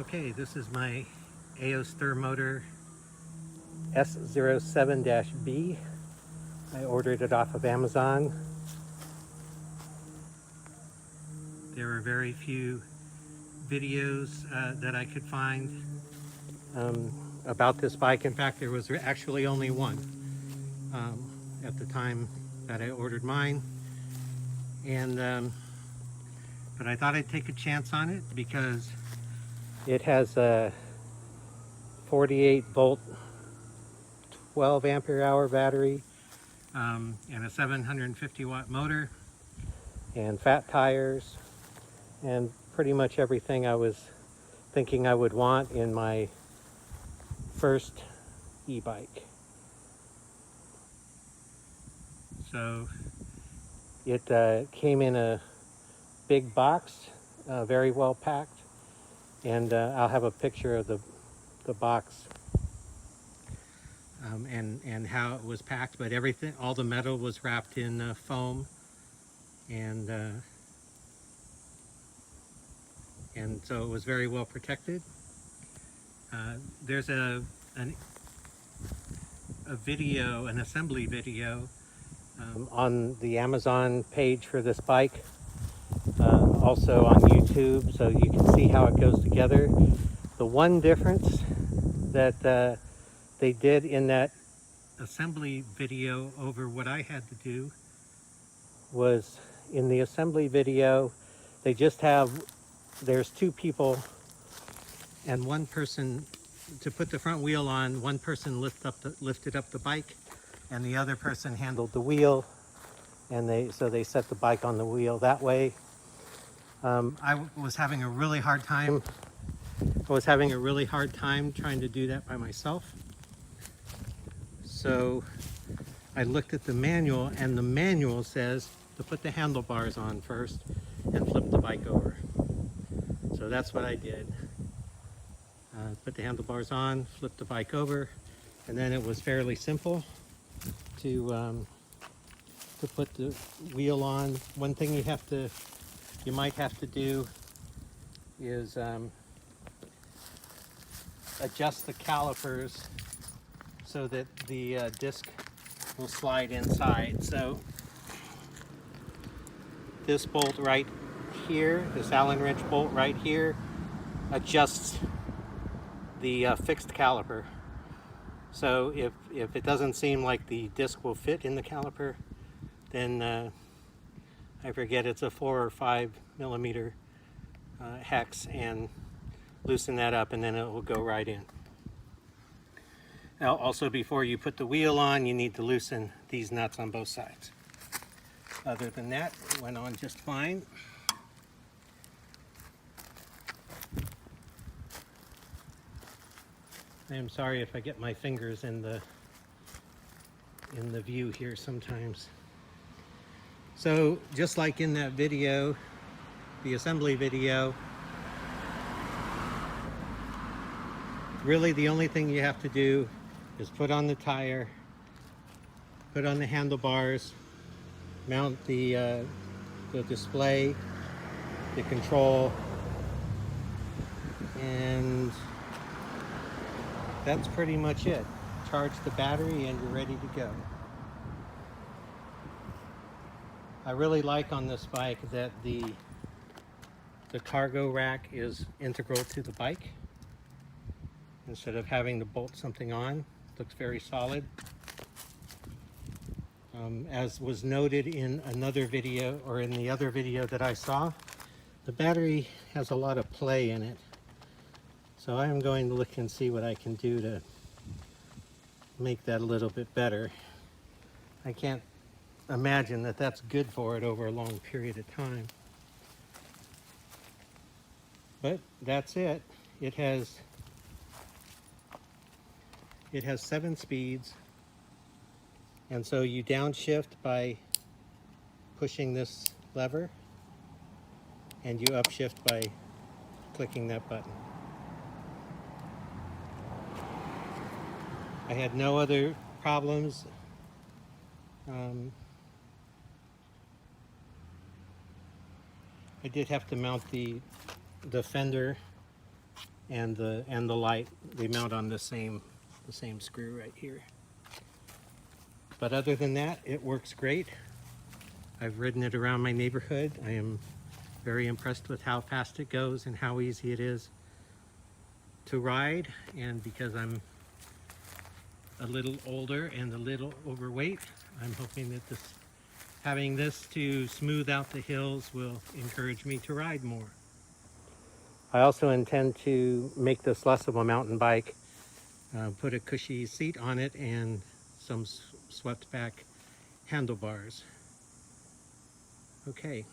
Okay, this is my AOSTIRMOTOR S07-B. I ordered it off of Amazon. There were very few videos that I could find about this bike. In fact, there was actually only one at the time that I ordered mine. But I thought I'd take a chance on it because it has a 48 volt 12 ampere hour battery and a 750 watt motor and fat tires and pretty much everything I was thinking I would want in my first e-bike. So it came in a big box, very well packed, and I'll have a picture of the box and how it was packed, but everything, all the metal was wrapped in foam, and so it was very well protected. There's an assembly video on the Amazon page for this bike, also on YouTube, so you can see how it goes together. The one difference that they did in that assembly video over what I had to do was, in the assembly video, they just have, there's two people and one person to put the front wheel on. One person lifted up the bike, and the other person handled the wheel, and so they set the bike on the wheel that way. I was having a really hard time trying to do that by myself. So I looked at the manual, and the manual says to put the handlebars on first and flip the bike over. So that's what I did. Put the handlebars on, flip the bike over, and then it was fairly simple to put the wheel on. One thing you might have to do is adjust the calipers so that the disc will slide inside. So this bolt right here, this Allen wrench bolt right here, adjusts the fixed caliper. So if it doesn't seem like the disc will fit in the caliper, then I forget, it's a 4 or 5 millimeter hex, and loosen that up, and then it will go right in. Now, also, before you put the wheel on, you need to loosen these nuts on both sides. Other than that, it went on just fine. I am sorry if I get my fingers in the view here sometimes. So just like in that video, the assembly video, really the only thing you have to do is put on the tire, put on the handlebars, mount the display, the control, and that's pretty much it. Charge the battery and you're ready to go. I really like on this bike that the cargo rack is integral to the bike. Instead of having to bolt something on, it looks very solid. As was noted in another video, or in the other video that I saw, the battery has a lot of play in it. So I am going to look and see what I can do to make that a little bit better. I can't imagine that that's good for it over a long period of time. But that's it. It has 7 speeds, and so you downshift by pushing this lever, and you upshift by clicking that button. I had no other problems. I did have to mount the fender and the light, they mount on the same screw right here. But other than that, it works great. I've ridden it around my neighborhood. I am very impressed with how fast it goes and how easy it is to ride. And because I'm a little older and a little overweight, I'm hoping that having this to smooth out the hills will encourage me to ride more. I also intend to make this less of a mountain bike, put a cushy seat on it and some swept back handlebars. Okay.